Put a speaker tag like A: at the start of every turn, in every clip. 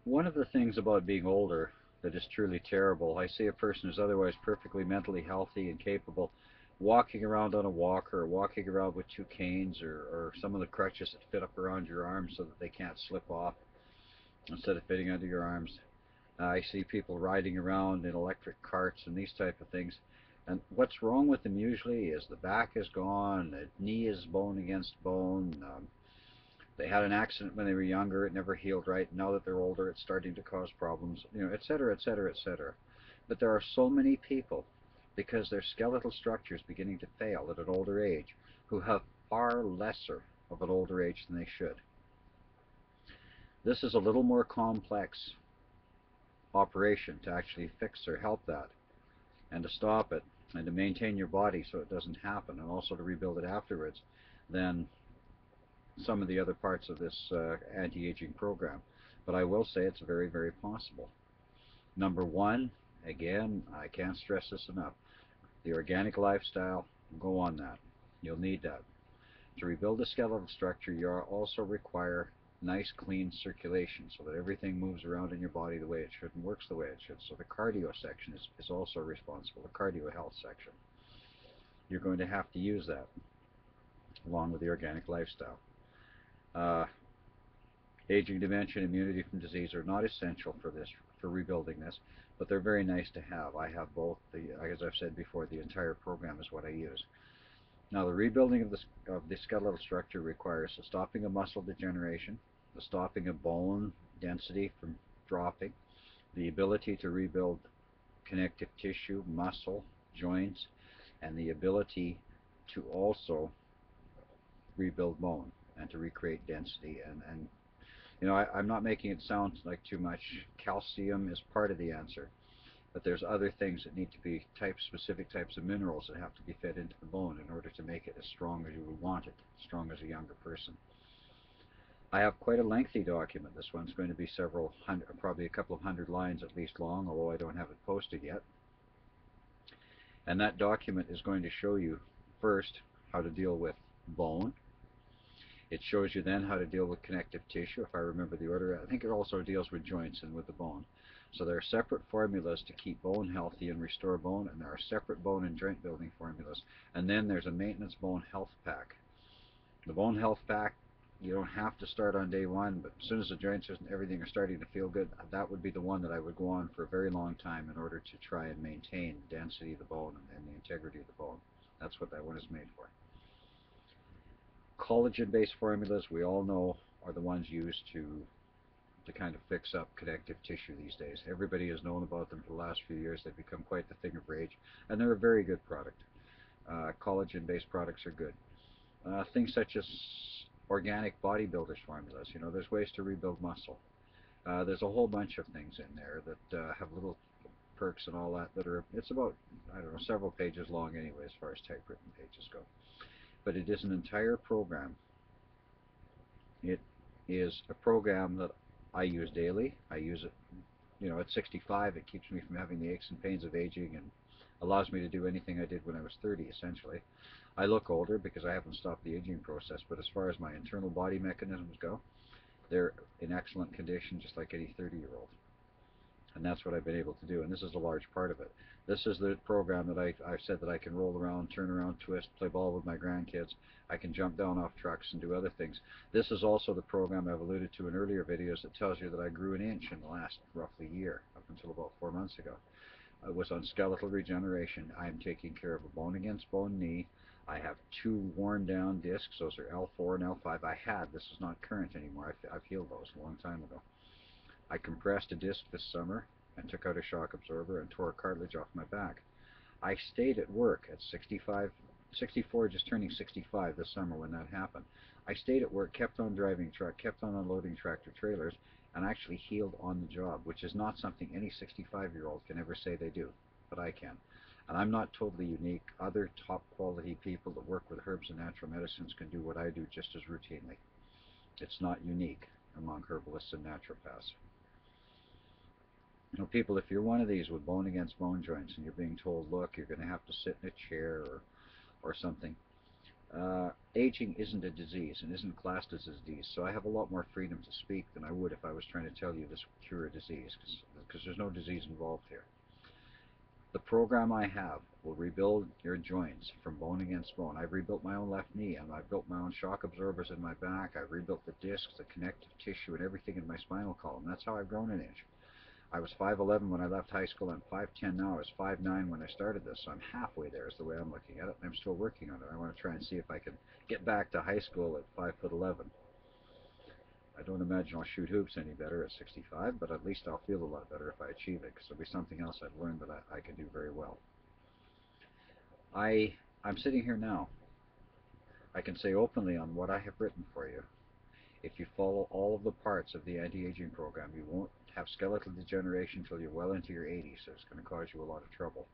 A: One of the things about being older that is truly terrible, I see a person who's otherwise perfectly mentally healthy and capable walking around on a walker or walking around with two canes or some of the crutches that fit up around your arms so that they can't slip off instead of fitting under your arms. I see people riding around in electric carts and these type of things. And what's wrong with them usually is the back is gone, the knee is bone against bone. They had an accident when they were younger, it never healed right. Now that they're older, it's starting to cause problems, et cetera, et cetera, et cetera. But there are so many people, because their skeletal structure is beginning to fail at an older age, who have far lesser of an older age than they should. This is a little more complex operation to actually fix or help that and to stop it and to maintain your body so it doesn't happen and also to rebuild it afterwards than some of the other parts of this anti-aging program. But I will say it's very, very possible. Number one, again, I can't stress this enough, the organic lifestyle, go on that. You'll need that. To rebuild the skeletal structure, you also require nice clean circulation so that everything moves around in your body the way it should and works the way it should. So the cardio section is also responsible, the cardio health section. You're going to have to use that along with the organic lifestyle. Uh, Aging, dementia, and immunity from disease are not essential for this, for rebuilding this, but they're very nice to have. I have both. As I've said before, the entire program is what I use. Now, the rebuilding of the skeletal structure requires the stopping of muscle degeneration, the stopping of bone density from dropping, the ability to rebuild connective tissue, muscle, joints, and the ability to also rebuild bone and to recreate density. I'm not making it sound like too much. Calcium is part of the answer, but there's other things that need to be specific types of minerals that have to be fed into the bone in order to make it as strong as you would want it, strong as a younger person. I have quite a lengthy document. This one's going to be several hundred, probably a couple of hundred lines at least long, although I don't have it posted yet. And that document is going to show you first how to deal with bone. It shows you then how to deal with connective tissue, if I remember the order. I think it also deals with joints and with the bone. So there are separate formulas to keep bone healthy and restore bone, and there are separate bone and joint building formulas. And then there's a maintenance bone health pack. The bone health pack, you don't have to start on day one, but as soon as the joints and everything are starting to feel good, that would be the one that I would go on for a very long time in order to try and maintain the density of the bone and the integrity of the bone. That's what that one is made for. Collagen-based formulas, we all know, are the ones used to kind of fix up connective tissue these days. Everybody has known about them for the last few years. They've become quite the thing of rage, and they're a very good product. Collagen-based products are good. Things such as organic bodybuilders formulas. There's ways to rebuild muscle. There's a whole bunch of things in there that have little perks and all that it's about, I don't know, several pages long anyway as far as typewritten pages go. But it is an entire program. It is a program that I use daily. I use it, at 65. It keeps me from having the aches and pains of aging and allows me to do anything I did when I was 30, essentially. I look older because I haven't stopped the aging process, but as far as my internal body mechanisms go, they're in excellent condition, just like any 30-year-old. And that's what I've been able to do, and this is a large part of it. This is the program that I've said that I can roll around, turn around, twist, play ball with my grandkids. I can jump down off trucks and do other things. This is also the program I've alluded to in earlier videos that tells you that I grew an inch in the last roughly year, up until about 4 months ago. It was on skeletal regeneration. I'm taking care of a bone against bone knee. I have 2 worn down discs. Those are L4 and L5. I had. This is not current anymore. I've healed those a long time ago. I compressed a disc this summer and took out a shock absorber and tore a cartilage off my back. I stayed at work at 64, just turning 65 this summer when that happened. I stayed at work, kept on driving truck, kept on unloading tractor trailers, and actually healed on the job, which is not something any 65-year-old can ever say they do, but I can. And I'm not totally unique. Other top quality people that work with herbs and natural medicines can do what I do just as routinely. It's not unique among herbalists and naturopaths. People, if you're one of these with bone against bone joints and you're being told, look, you're going to have to sit in a chair or something, Aging isn't a disease and isn't classed as a disease, so I have a lot more freedom to speak than I would if I was trying to tell you this would cure a disease, because there's no disease involved here. The program I have will rebuild your joints from bone against bone. I've rebuilt my own left knee, and I've built my own shock absorbers in my back. I've rebuilt the discs, the connective tissue, and everything in my spinal column. That's how I've grown an inch. I was 5'11" when I left high school. I'm 5'10" now. I was 5'9" when I started this, so I'm halfway there is the way I'm looking at it, and I'm still working on it. I want to try and see if I can get back to high school at 5'11". I don't imagine I'll shoot hoops any better at 65, but at least I'll feel a lot better if I achieve it, because it'll be something else I've learned that I can do very well. I'm sitting here now. I can say openly on what I have written for you. If you follow all of the parts of the anti-aging program, you won't have skeletal degeneration until you're well into your 80s, so it's going to cause you a lot of trouble.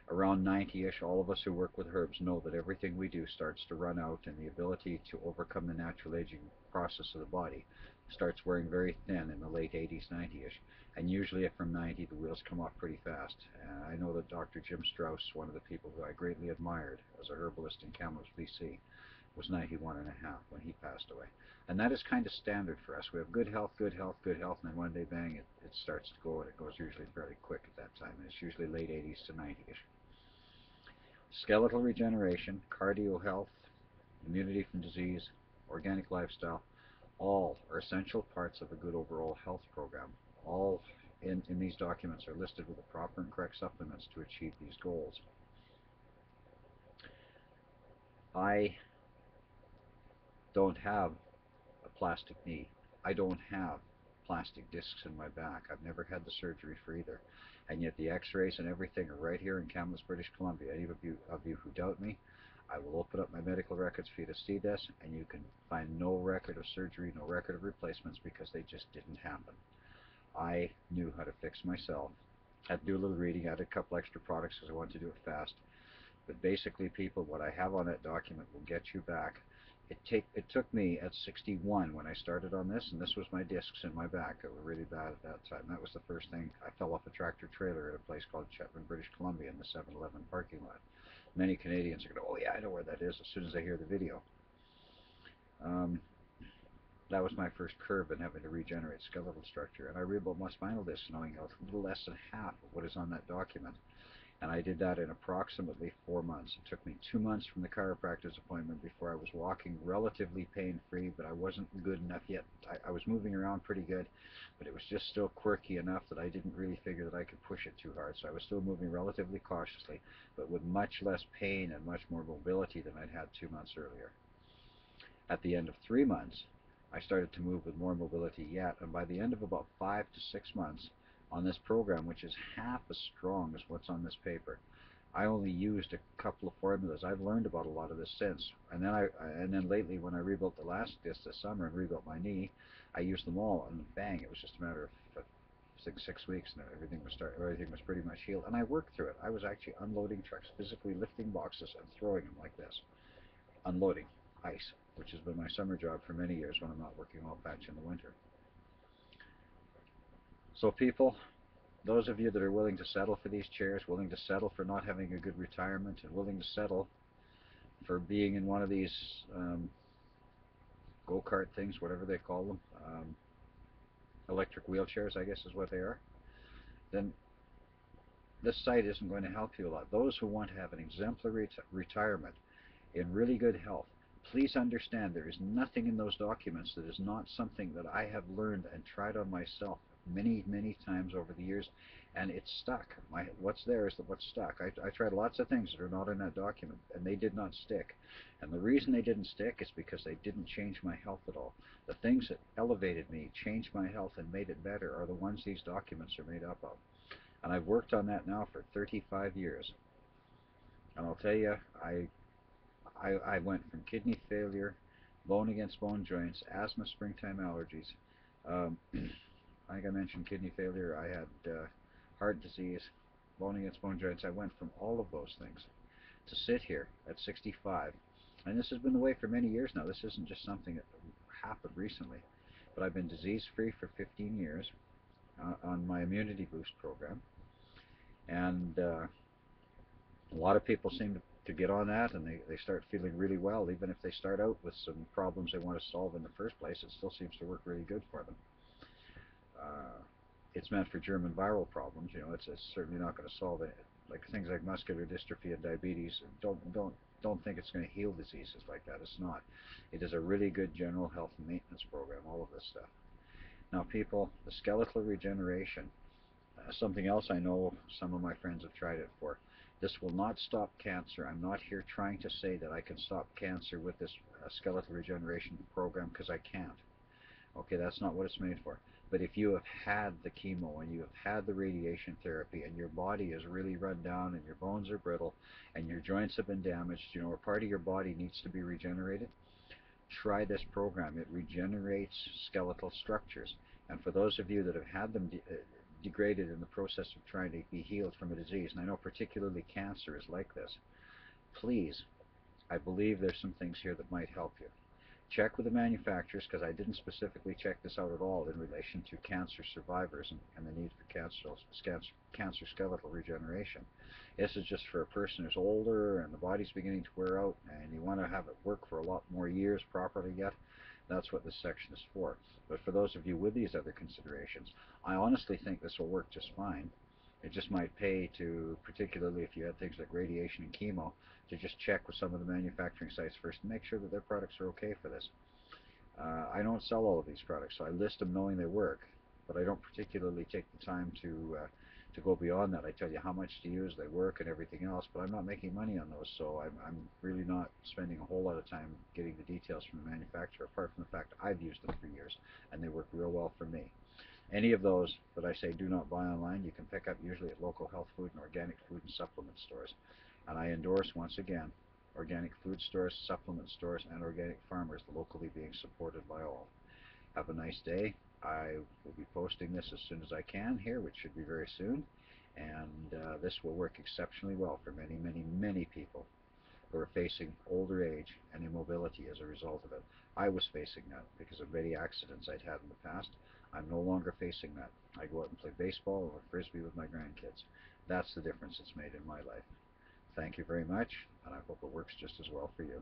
A: Around 90-ish, all of us who work with herbs know that everything we do starts to run out, and the ability to overcome the natural aging process of the body starts wearing very thin in the late 80s, 90-ish. And usually from 90, the wheels come off pretty fast. I know that Dr. Jim Strauss, one of the people who I greatly admired as a herbalist in Kamloops, BC, was 91 and a half when he passed away. And that is kind of standard for us. We have good health, good health, good health, and then one day, bang, it starts to go, and it goes usually fairly quick at that time. And it's usually late 80s to 90-ish. Skeletal regeneration, cardio health, immunity from disease, organic lifestyle, all are essential parts of a good overall health program. All in these documents are listed with the proper and correct supplements to achieve these goals. I don't have a plastic knee. I don't have plastic discs in my back. I've never had the surgery for either. And yet the x-rays and everything are right here in Kamloops, British Columbia. Any of you who doubt me, I will open up my medical records for you to see this, and you can find no record of surgery, no record of replacements, because they just didn't happen. I knew how to fix myself. I had to do a little reading. I had a couple extra products because I wanted to do it fast. But basically, people, what I have on that document will get you back. It took me at 61 when I started on this, and this was my discs in my back that were really bad at that time. That was the first thing. I fell off a tractor trailer at a place called Chetwynd, British Columbia, in the 7-Eleven parking lot. Many Canadians are going to, oh yeah, I know where that is, as soon as they hear the video. That was my first curve in having to regenerate skeletal structure, and I rebuilt my spinal disc knowing a little less than half of what is on that document. And I did that in approximately 4 months. It took me 2 months from the chiropractor's appointment before I was walking relatively pain-free, but I wasn't good enough yet. I was moving around pretty good, but it was just still quirky enough that I didn't really figure that I could push it too hard. So I was still moving relatively cautiously, but with much less pain and much more mobility than I'd had 2 months earlier. At the end of 3 months, I started to move with more mobility yet, and by the end of about 5 to 6 months, on this program, which is half as strong as what's on this paper, I only used a couple of formulas. I've learned about a lot of this since, and then lately, when I rebuilt the last disc this summer and rebuilt my knee, I used them all, and bang, it was just a matter of 6 weeks, and everything was pretty much healed. And I worked through it. I was actually unloading trucks, physically lifting boxes and throwing them like this, unloading ice, which has been my summer job for many years when I'm not working oil patch in the winter. So people, those of you that are willing to settle for these chairs, willing to settle for not having a good retirement, and willing to settle for being in one of these go-kart things, whatever they call them, electric wheelchairs, I guess is what they are, then this site isn't going to help you a lot. Those who want to have an exemplary retirement in really good health, please understand there is nothing in those documents that is not something that I have learned and tried on myself many, many times over the years, and it's stuck. What's there is what's stuck. I tried lots of things that are not in that document, and they did not stick. And the reason they didn't stick is because they didn't change my health at all. The things that elevated me, changed my health, and made it better are the ones these documents are made up of. And I've worked on that now for 35 years. And I'll tell you, I went from kidney failure, bone against bone joints, asthma, springtime allergies. I think I mentioned kidney failure. I had heart disease, bone against bone joints. I went from all of those things to sit here at 65. And this has been the way for many years now. This isn't just something that happened recently. But I've been disease-free for 15 years on my immunity boost program. And a lot of people seem to to get on that, and they start feeling really well. Even if they start out with some problems they want to solve in the first place, it still seems to work really good for them. Uh, it's meant for German viral problems. It's certainly not going to solve it. Like things like muscular dystrophy and diabetes. Don't think it's going to heal diseases like that. It's not. It is a really good general health and maintenance program. All of this stuff. Now, people, the skeletal regeneration. Something else I know some of my friends have tried it for. This will not stop cancer. I'm not here trying to say that I can stop cancer with this skeletal regeneration program, because I can't. Okay, that's not what it's made for. But if you have had the chemo and you have had the radiation therapy and your body is really run down and your bones are brittle and your joints have been damaged, or part of your body needs to be regenerated, try this program. It regenerates skeletal structures. And for those of you that have had them degraded in the process of trying to be healed from a disease, and I know particularly cancer is like this, please, I believe there's some things here that might help you. Check with the manufacturers, because I didn't specifically check this out at all in relation to cancer survivors and the need for cancer skeletal regeneration. This is just for a person who's older and the body's beginning to wear out and you want to have it work for a lot more years properly yet. That's what this section is for. But for those of you with these other considerations, I honestly think this will work just fine. It just might pay to, particularly if you had things like radiation and chemo, to just check with some of the manufacturing sites first and make sure that their products are okay for this. I don't sell all of these products, so I list them knowing they work, but I don't particularly take the time to go beyond that. I tell you how much to use, they work, and everything else, but I'm not making money on those, so I'm really not spending a whole lot of time getting the details from the manufacturer, apart from the fact I've used them for years, and they work real well for me. Any of those that I say do not buy online, you can pick up usually at local health food and organic food and supplement stores. And I endorse, once again, organic food stores, supplement stores, and organic farmers, locally being supported by all. Have a nice day. I will be posting this as soon as I can here, which should be very soon. And this will work exceptionally well for many, many, many people who are facing older age and immobility as a result of it. I was facing that because of many accidents I'd had in the past. I'm no longer facing that. I go out and play baseball or frisbee with my grandkids. That's the difference it's made in my life. Thank you very much, and I hope it works just as well for you.